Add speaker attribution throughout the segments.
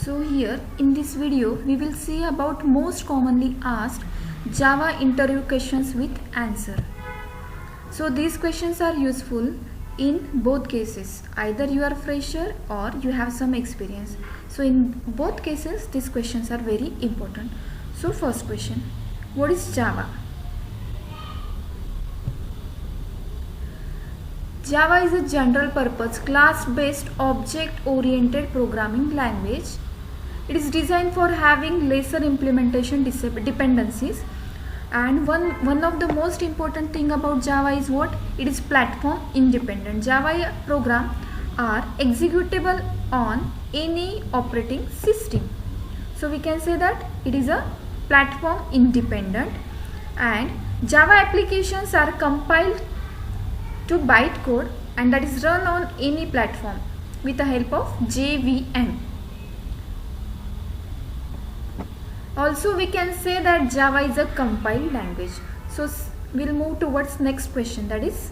Speaker 1: So here in this video we will see about most commonly asked Java interview questions with answer. So these questions are useful in both cases, either you are fresher or you have some experience. So in both cases these questions are very important. So first question, what is Java? Java is a general purpose class based object oriented programming language. It is designed for having lesser implementation dependencies, and one of the most important thing about Java is what? It is platform independent. Java program are executable on any operating system. So we can say that it is a platform independent, and Java applications are compiled to bytecode and that is run on any platform with the help of JVM. Also we can say that Java is a compiled language. So we'll move towards next question, that is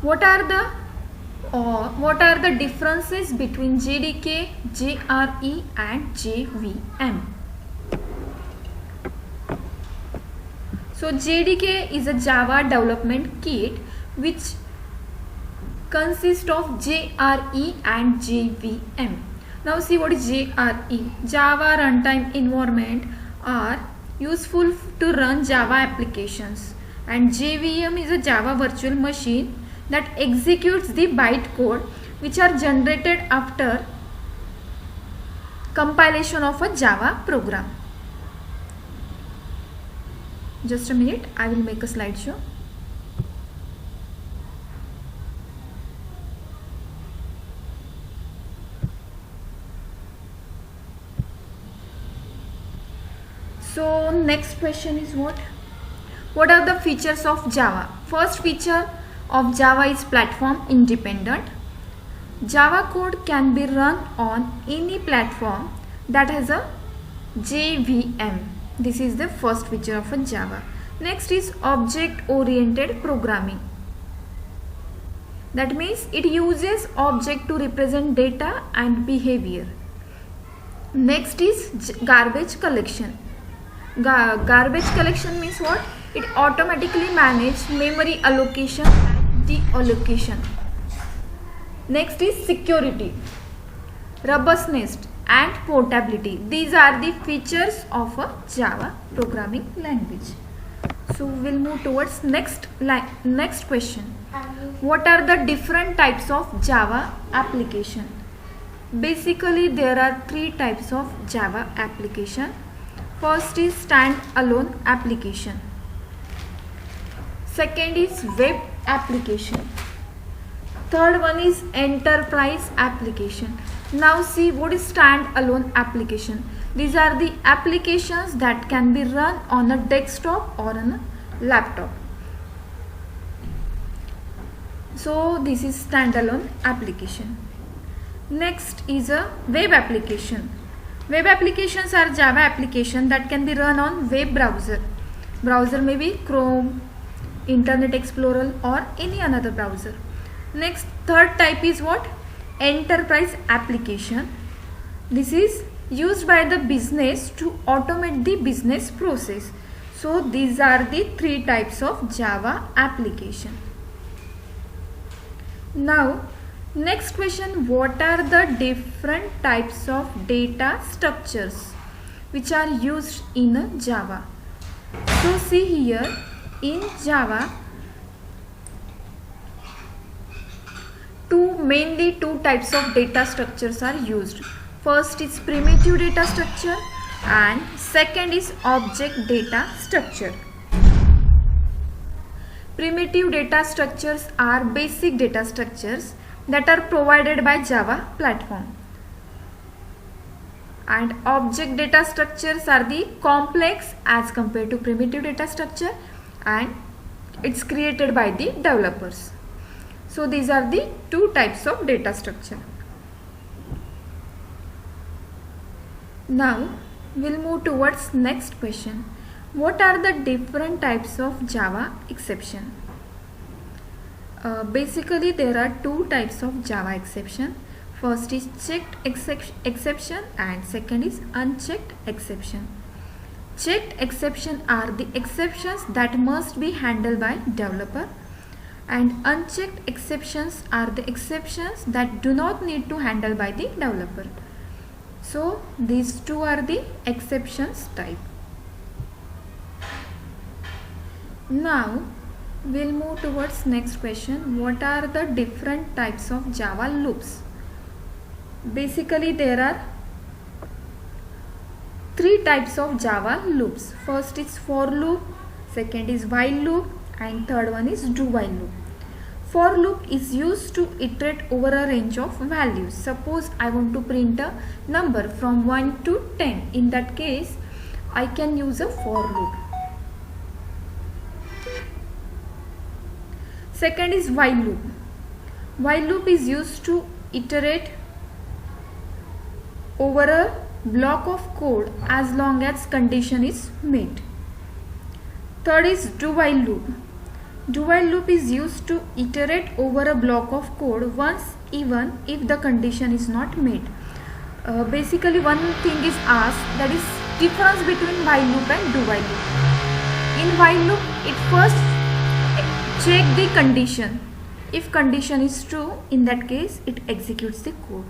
Speaker 1: what are the differences between JDK, JRE and JVM? So JDK is a Java development kit which consists of JRE and JVM. Now see what is JRE. Java runtime environment are useful to run Java applications, and JVM is a Java virtual machine that executes the bytecode which are generated after compilation of a Java program. Just a minute, I will make a slideshow. So next question is what? What are the features of Java? First feature of Java is platform independent. Java code can be run on any platform that has a JVM. This is the first feature of a Java. Next is object oriented programming. That means it uses object to represent data and behavior. Next is garbage collection. Garbage collection means what? It automatically manages memory allocation and deallocation. Next is security, robustness and portability. These are the features of a Java programming language. So we'll move towards next question. What are the different types of Java application? Basically there are three types of Java application. First is standalone application. Second is web application. Third one is enterprise application. Now see what is standalone application. These are the applications that can be run on a desktop or on a laptop. So this is standalone application. Next is a web application. Web applications are Java applications that can be run on web browser. Browser may be Chrome, Internet Explorer or any another browser. Next, third type is what? Enterprise application. This is used by the business to automate the business process. So these are the three types of Java application. Now next question, what are the different types of data structures which are used in Java? So see here in Java mainly two types of data structures are used. First is primitive data structure and second is object data structure. Primitive data structures are basic data structures that are provided by Java platform, and object data structures are the complex as compared to primitive data structure, and it's created by the developers. So these are the two types of data structure. Now we'll move towards next question. What are the different types of Java exception? Basically there are two types of Java exception. First is checked exception and second is unchecked exception. Checked exception are the exceptions that must be handled by developer, and unchecked exceptions are the exceptions that do not need to handle by the developer. So these two are the exceptions type. Now we'll move towards next question. What are the different types of Java loops? Basically there are three types of Java loops. First is for loop, second is while loop, and third one is do while loop. For loop is used to iterate over a range of values. Suppose I want to print a number from 1 to 10. In that case, I can use a for loop. Second is while loop. While loop is used to iterate over a block of code as long as condition is met. Third is do while loop. Do while loop is used to iterate over a block of code once even if the condition is not met. Basically one thing is asked, that is difference between while loop and do while loop. In while loop it first check the condition. If condition is true, in that case it executes the code,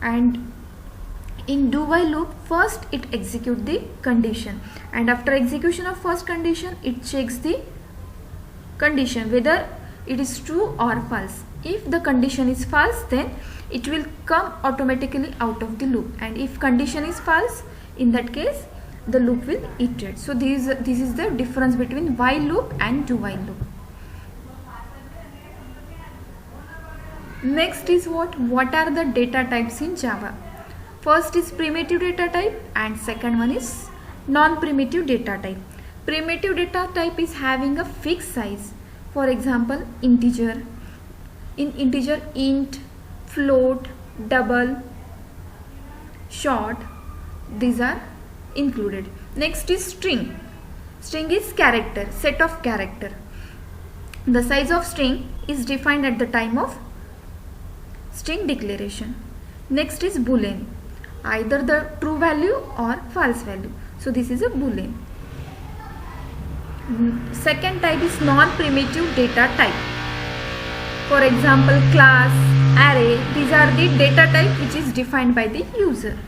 Speaker 1: and in do while loop first it executes the condition, and after execution of first condition it checks the condition whether it is true or false. If the condition is false, then it will come automatically out of the loop, and if condition is false, in that case the loop will iterate. So this is the difference between while loop and do while loop. Next is what are the data types in Java? First is primitive data type and second one is non-primitive data type. Primitive data type is having a fixed size. For example, integer. In integer, int, float, double, short, these are included. Next is string. String is character, set of character. The size of string is defined at the time of string declaration. Next is boolean, either the true value or false value. So this is a boolean. Second type is non-primitive data type. For example, class, array, these are the data type which is defined by the user.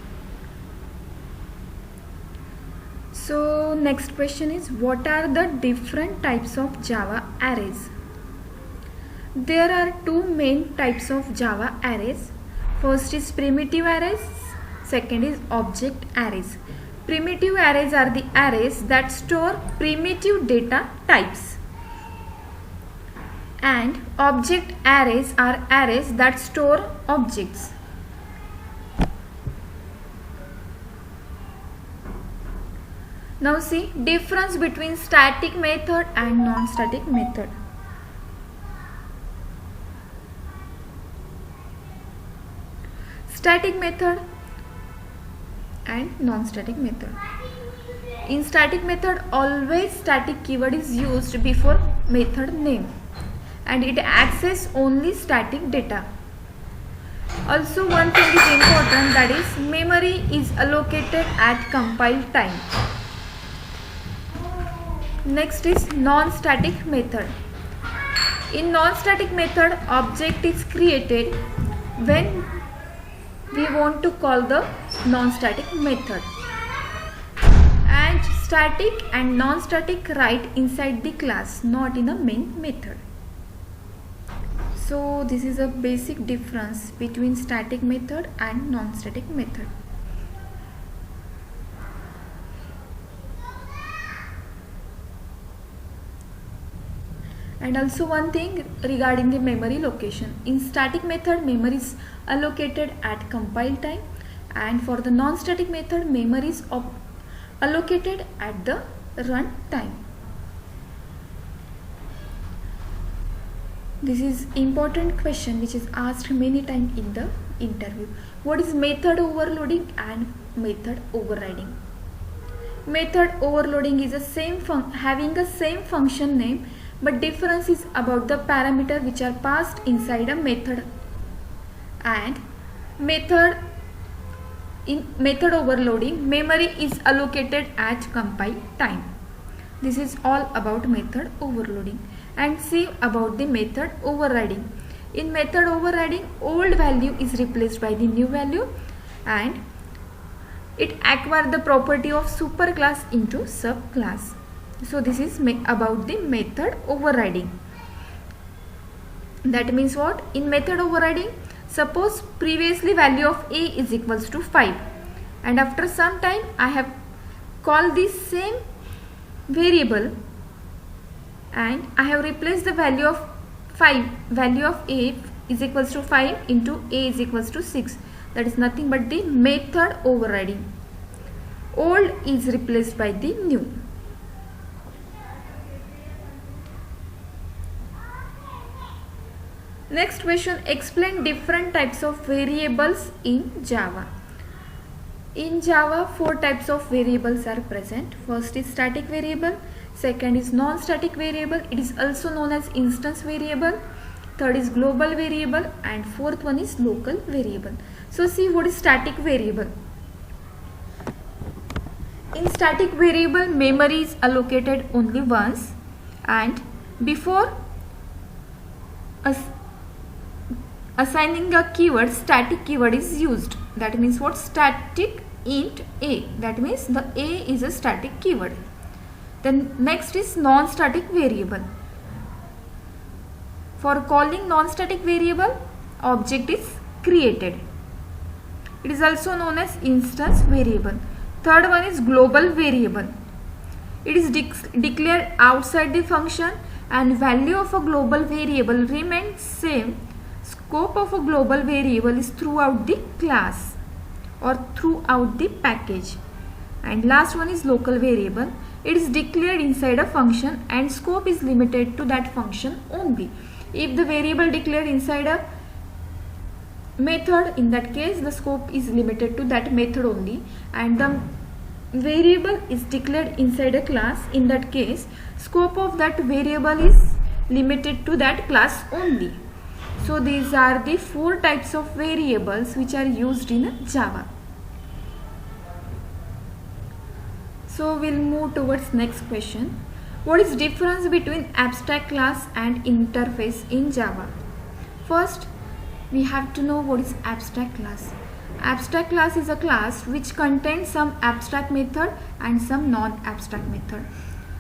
Speaker 1: So next question is, what are the different types of Java arrays? There are two main types of Java arrays. First is primitive arrays, second is object arrays. Primitive arrays are the arrays that store primitive data types, and object arrays are arrays that store objects. Now see difference between static method and non-static method. Static method and non-static method. In static method, always static keyword is used before method name, and it accesses only static data. Also one thing is important, that is memory is allocated at compile time. Next is non-static method. In non-static method, object is created when we want to call the non-static method, and static and non-static write inside the class, not in a main method. So this is a basic difference between static method and non-static method. And also one thing regarding the memory location. In static method, memory is allocated at compile time, and for the non-static method, memory is allocated at the run time. This is important question which is asked many times in the interview. What is method overloading and method overriding? Method overloading is having a same function name, but difference is about the parameter which are passed inside a method, and Method in method overloading, memory is allocated at compile time. This is all about method overloading. And see about the method overriding. In method overriding, old value is replaced by the new value and it acquires the property of superclass into subclass. So this is about the method overriding. That means what? In method overriding, suppose previously value of a is equals to 5 and after some time I have called this same variable and I have replaced the value of a is equals to 5 into a is equals to 6. That is nothing but the method overriding. Old is replaced by the new. Next question, explain different types of variables in Java. In Java, 4 types of variables are present. First is static variable, second is non-static variable, it is also known as instance variable, third is global variable and fourth one is local variable. So see what is static variable. In static variable, memory is allocated only once and before assigning a keyword, static keyword is used. That means what? Static int a. That means the a is a static keyword. Then next is non-static variable. For calling non-static variable, object is created. It is also known as instance variable. Third one is global variable. It is declared outside the function and value of a global variable remains same. Scope of a global variable is throughout the class or throughout the package. And last one is local variable. It is declared inside a function and scope is limited to that function only. If the variable declared inside a method, in that case the scope is limited to that method only, and the variable is declared inside a class, in that case scope of that variable is limited to that class only. So these are the 4 types of variables which are used in Java. So we'll move towards next question. What is difference between abstract class and interface in Java? First, we have to know what is abstract class. Abstract class is a class which contains some abstract method and some non-abstract method.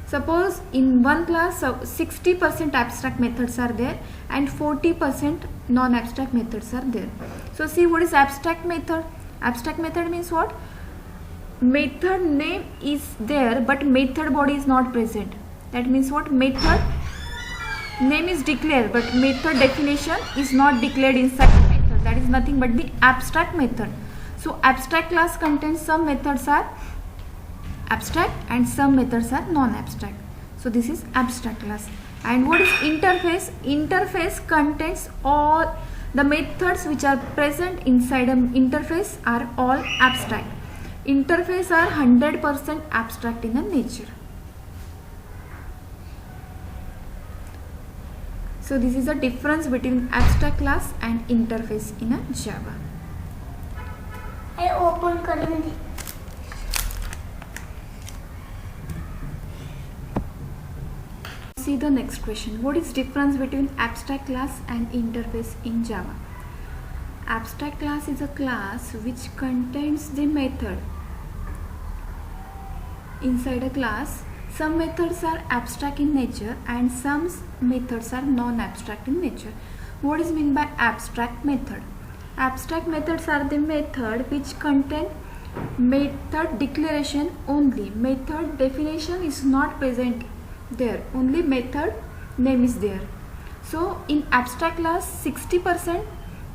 Speaker 1: Suppose in one class 60% abstract methods are there and 40% non-abstract methods are there. So see what is abstract method. Abstract method means what? Method name is there but method body is not present. That means what? Method name is declared but method definition is not declared inside the method. That is nothing but the abstract method. So abstract class contains some methods are abstract and some methods are non-abstract. So this is abstract class. And what is interface? Interface contains all the methods which are present inside an interface are all abstract. Interface are 100% abstract in a nature. So this is the difference between abstract class and interface in a Java.
Speaker 2: I open करूँगी.
Speaker 1: See the next question. What is difference between abstract class and interface in Java? Abstract class is a class which contains the method. Inside a class, some methods are abstract in nature and some methods are non-abstract in nature. What is meant by abstract method? Abstract methods are the method which contain method declaration only. Method definition is not present there, only method name is there. So in abstract class 60%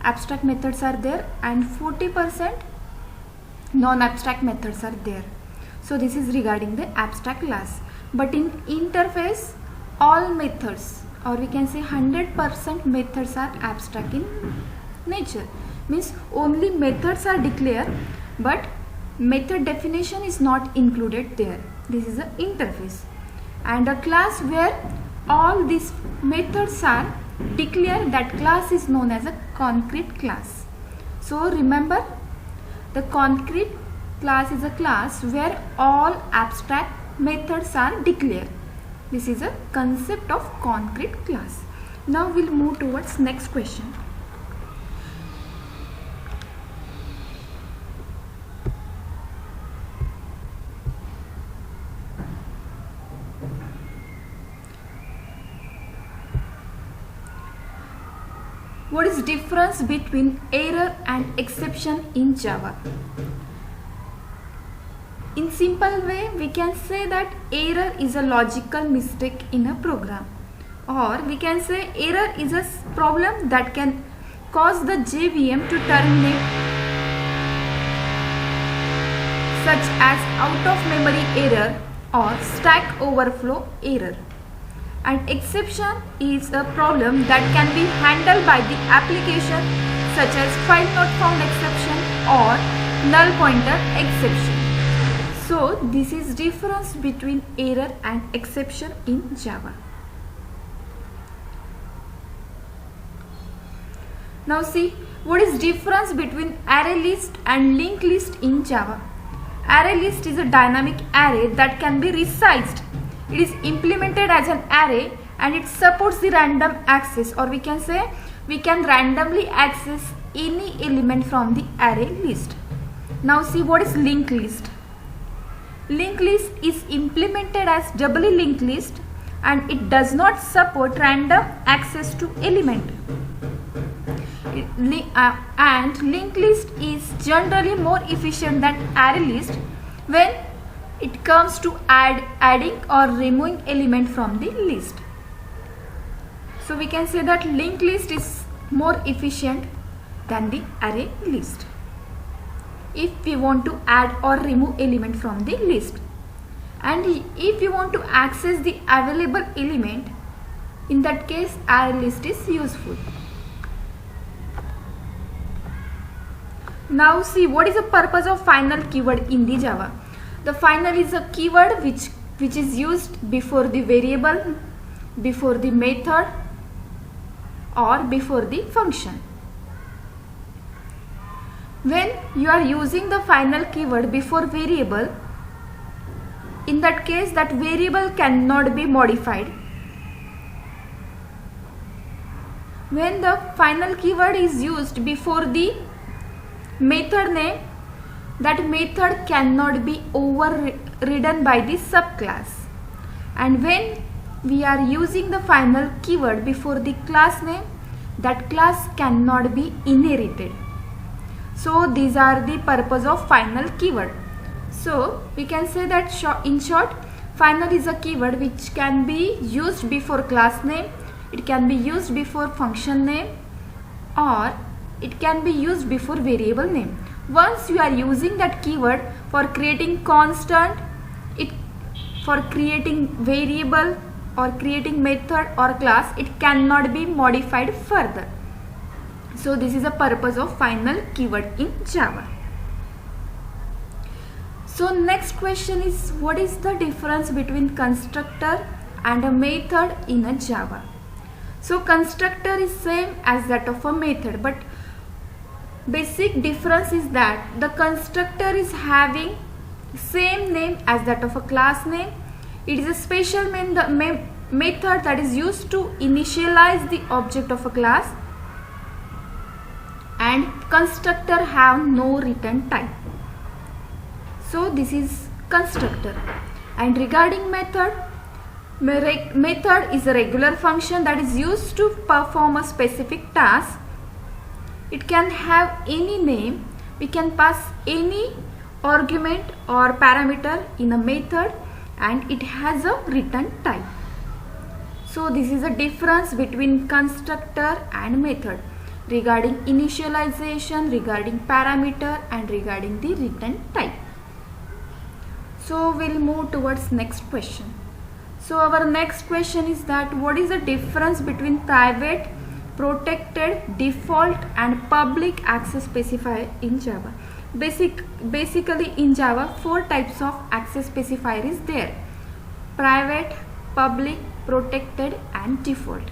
Speaker 1: abstract methods are there and 40% non-abstract methods are there. So this is regarding the abstract class. But in interface, all methods, or we can say 100% methods are abstract in nature. Means only methods are declared but method definition is not included there. This is an interface. And a class where all these methods are declared, that class is known as a concrete class. So remember, the concrete class is a class where all abstract methods are declared. This is a concept of concrete class. Now we'll move towards next question. What is difference between error and exception in Java? In simple way, we can say that error is a logical mistake in a program, or we can say error is a problem that can cause the JVM to terminate, such as out of memory error or stack overflow error. And exception is a problem that can be handled by the application, such as file not found exception or null pointer exception. So this is difference between error and exception in Java. Now see, what is difference between array list and linked list in Java? Array list is a dynamic array that can be resized. It is implemented as an array and it supports the random access, or we can say we can randomly access any element from the array list. Now see, what is linked list? Linked list is implemented as doubly linked list and it does not support random access to element. And linked list is generally more efficient than array list when it comes to adding or removing element from the list. So we can say that linked list is more efficient than the array list if we want to add or remove element from the list. And if you want to access the available element, in that case array list is useful. Now see, what is the purpose of final keyword in the Java? The final is a keyword which is used before the variable, before the method, or before the function. When you are using the final keyword before variable, in that case that variable cannot be modified. When the final keyword is used before the method name, that method cannot be overridden by the subclass. And when we are using the final keyword before the class name, that class cannot be inherited. So these are the purpose of final keyword. So we can say that in short, final is a keyword which can be used before class name, it can be used before function name, or it can be used before variable name. Once you are using that keyword for creating constant, for creating variable or creating method or class, it cannot be modified further. So this is the purpose of final keyword in Java. So next question is, what is the difference between constructor and a method in a Java? So constructor is same as that of a method, but basic difference is that the constructor is having same name as that of a class name. It is a special method that is used to initialize the object of a class, and constructor have no return type. So this is constructor. And regarding method is a regular function that is used to perform a specific task. It can have any name. We can pass any argument or parameter in a method and it has a return type. So this is a difference between constructor and method regarding initialization, regarding parameter, and regarding the return type. So we'll move towards next question. So our next question is that what is the difference between private, protected, default and public access specifier in Java? Basically in Java 4 types of access specifier is there: private, public, protected and default.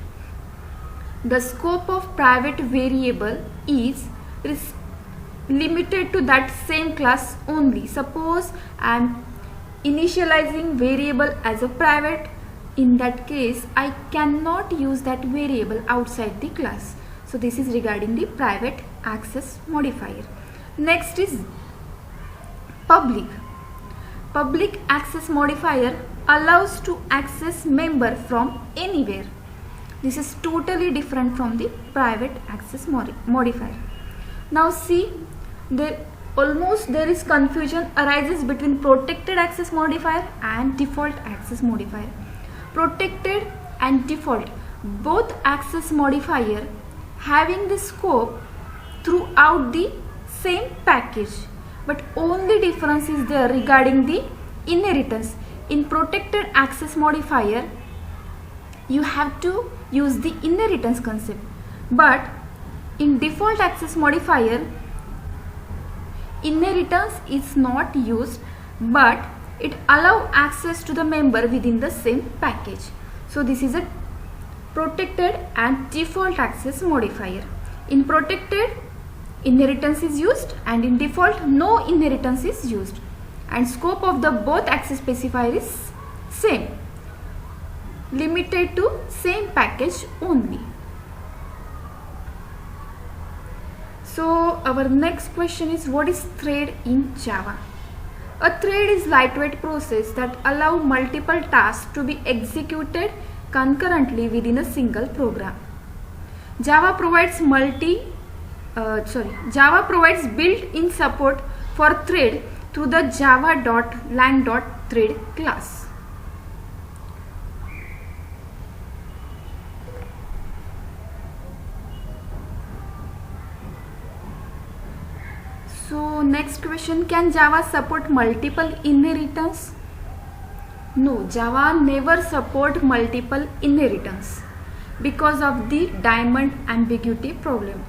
Speaker 1: The scope of private variable is limited to that same class only. Suppose I am initializing variable as a private. In that case, I cannot use that variable outside the class. So this is regarding the private access modifier. Next is public. Public access modifier allows to access member from anywhere. This is totally different from the private access modifier. Now see, there is confusion arises between protected access modifier and default access modifier. Protected and default, both access modifier having the scope throughout the same package, but only difference is there regarding the inheritance. In protected access modifier, you have to use the inheritance concept, but in default access modifier, inheritance is not used, but it allows access to the member within the same package. So this is a protected and default access modifier. In protected, inheritance is used, and in default, no inheritance is used, and scope of the both access specifier is same, limited to same package only. So our next question is, what is thread in Java? A thread is lightweight process that allow multiple tasks to be executed concurrently within a single program. Java provides built-in support for thread through the java.lang.thread class. So next question, can Java support multiple inheritance? No, Java never support multiple inheritance because of the diamond ambiguity problem.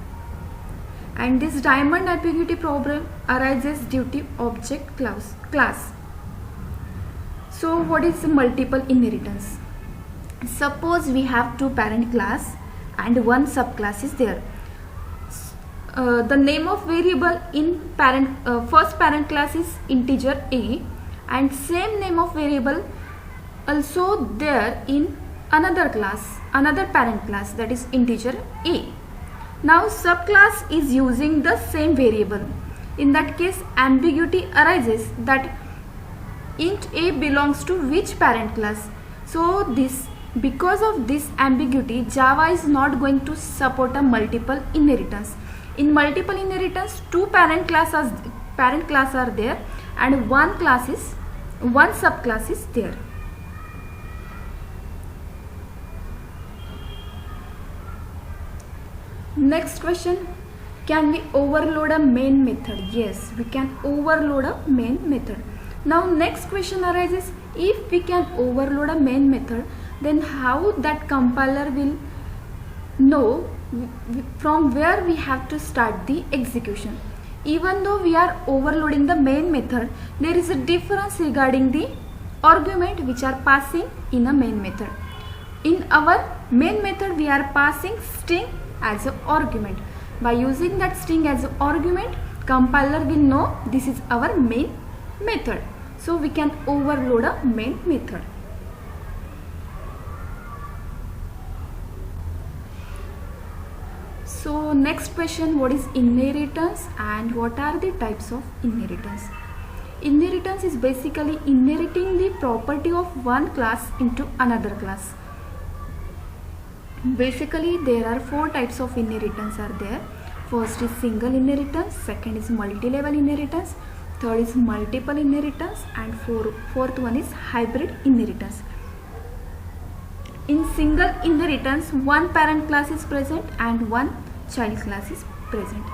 Speaker 1: And this diamond ambiguity problem arises due to object class. So what is multiple inheritance? Suppose we have two parent class and one subclass is there. The name of variable in first parent class is integer a, and same name of variable also there in another parent class, that is integer a. Now subclass is using the same variable. In that case, ambiguity arises that int a belongs to which parent class. So because of this ambiguity, Java is not going to support a multiple inheritance. In multiple inheritance, two parent class are there, and one subclass is there. Next question, can we overload a main method? Yes, we can overload a main method. Now next question arises, if we can overload a main method, then how that compiler will know from where we have to start the execution? Even though we are overloading the main method, there is a difference regarding the argument which are passing in a main method. In our main method, we are passing string as an argument. By using that string as an argument, compiler will know this is our main method. So we can overload a main method. So next question, what is inheritance and what are the types of inheritance? Inheritance is basically inheriting the property of one class into another class. Basically there are four types of inheritance are there. First is single inheritance, second is multi-level inheritance, third is multiple inheritance, and fourth one is hybrid inheritance. In single inheritance, one parent class is present and one child class is present.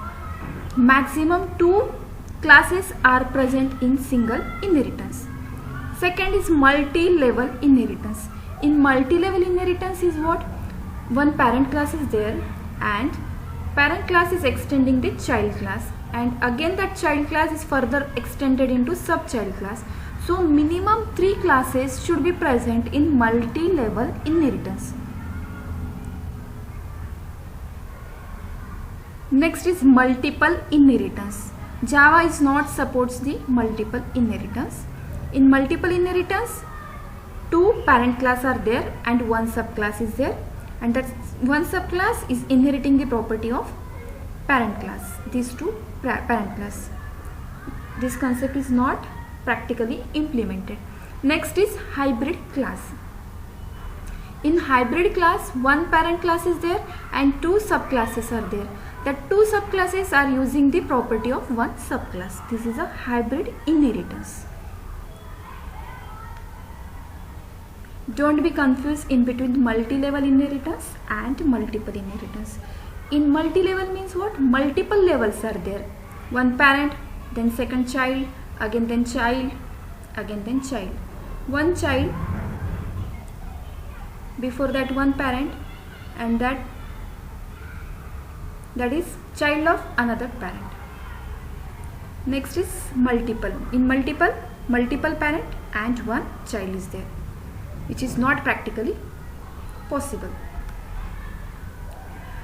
Speaker 1: Maximum two classes are present in single inheritance. Second is multi-level inheritance. In multi-level inheritance is what? One parent class is there and parent class is extending the child class, and again that child class is further extended into sub-child class. So minimum 3 classes should be present in multi-level inheritance. Next is multiple inheritance. Java is not supports the multiple inheritance. In multiple inheritance, two parent class are there and one subclass is there, and that one subclass is inheriting the property of parent class. These two parent class. This concept is not practically implemented. Next is hybrid class. In hybrid class, one parent class is there and two subclasses are there. The two subclasses are using the property of one subclass. This is a hybrid inheritance. Don't be confused in between multi-level inheritance and multiple inheritance. In multi-level means what? Multiple levels are there. One parent, then second child, again then child, again then child. One child, before that one parent, and that is child of another parent. Next is multiple. In multiple parent and one child is there, which is not practically possible.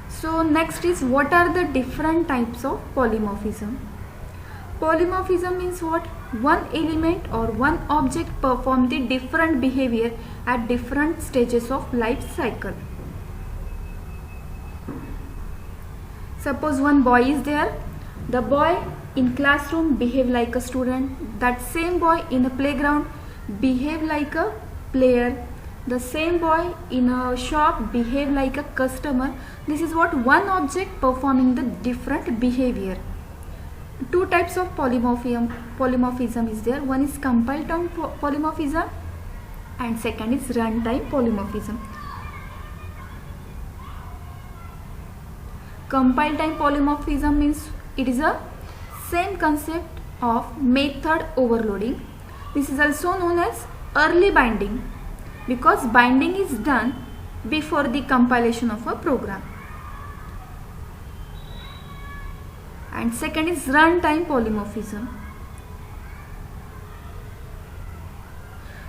Speaker 1: So next is, what are the different types of polymorphism? Polymorphism means what? One element or one object perform the different behavior at different stages of life cycle. Suppose one boy is there. The boy in classroom behave like a student. That same boy in a playground behave like a player. The same boy in a shop behave like a customer. This is what? One object performing the different behavior. Two types of polymorphism is there. One is compile time polymorphism and second is runtime polymorphism. Compile time polymorphism means it is a same concept of method overloading. This is also known as early binding, because binding is done before the compilation of a program. And second is runtime polymorphism.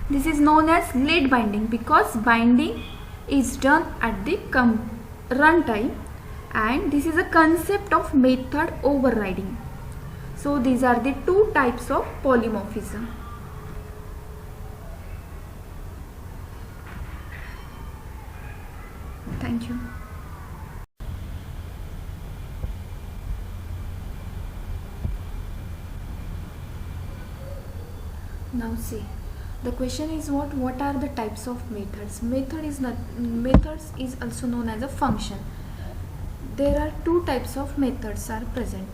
Speaker 1: This is known as late binding, because binding is done at the runtime, and this is a concept of method overriding. So these are the two types of polymorphism. Thank you. Now see, the question is what are the types of methods? Methods is also known as a function. There are two types of methods are present.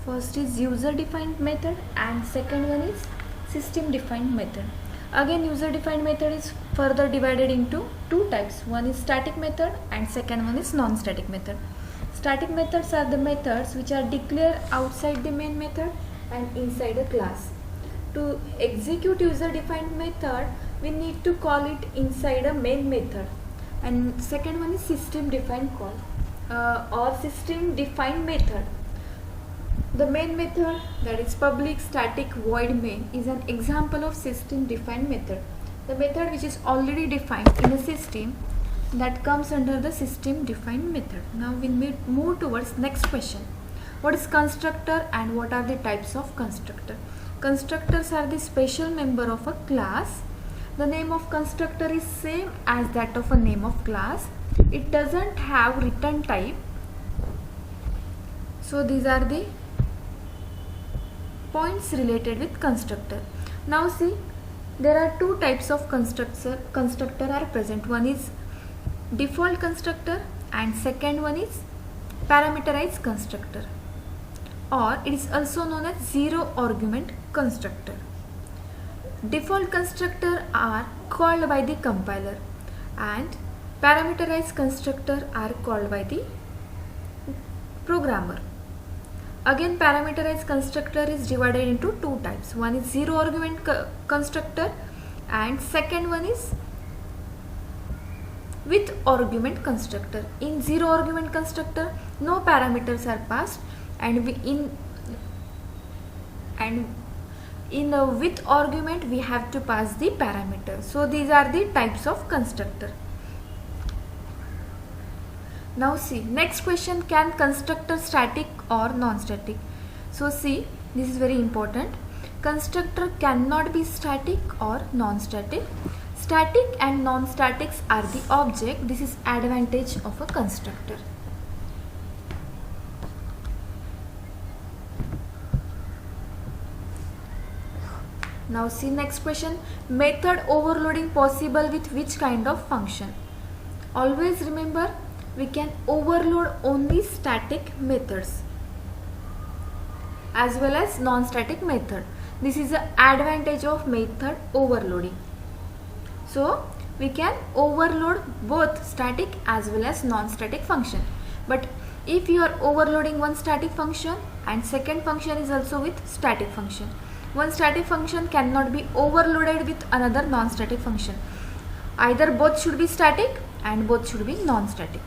Speaker 1: First is user defined method and second one is system defined method. Again, user defined method is further divided into two types. One is static method and second one is non-static method. Static methods are the methods which are declared outside the main method and inside a class. To execute user defined method, we need to call it inside a main method. And second one is system defined call or system defined method. The main method, that is public static void main, is an example of system defined method. The method which is already defined in a system, that comes under the system defined method. Now we will move towards next question. What is constructor and what are the types of constructor? Constructors are the special member of a class. The name of constructor is same as that of a name of class. It doesn't have return type. So these are the points related with constructor. Now see, there are two types of constructor are present. One is default constructor and second one is parameterized constructor, or it is also known as zero argument constructor. Default constructor are called by the compiler and parameterized constructor are called by the programmer. Again, parameterized constructor is divided into two types. One is zero argument constructor and second one is with argument constructor. In zero argument constructor, no parameters are passed, and in a with argument we have to pass the parameter. So these are the types of constructor. Now see, next question, can constructor static or non-static? So see, this is very important. Constructor cannot be static or non-static. Static and non-statics are the object. This is advantage of a constructor. Now see next question. Method overloading possible with which kind of function? Always remember, we can overload only static methods as well as non-static method. This is the advantage of method overloading. So we can overload both static as well as non-static function. But if you are overloading one static function and second function is also with static function, one static function cannot be overloaded with another non-static function. Either both should be static and both should be non-static.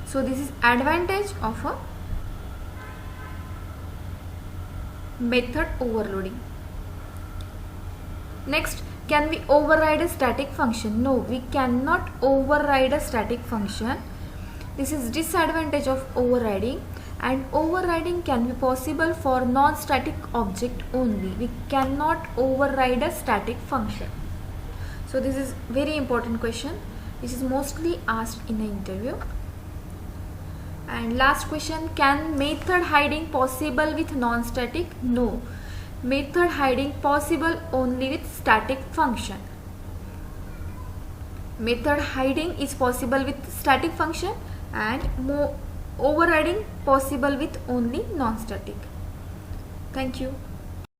Speaker 1: So this is advantage of a method overloading. Next, can we override a static function? No, we cannot override a static function. This is disadvantage of overriding, and overriding can be possible for non-static object only. We cannot override a static function. So this is very important question. This is mostly asked in an interview. And last question, can method hiding possible with non-static? No. Method hiding possible only with static function. Method hiding is possible with static function and overriding possible with only non-static. Thank you.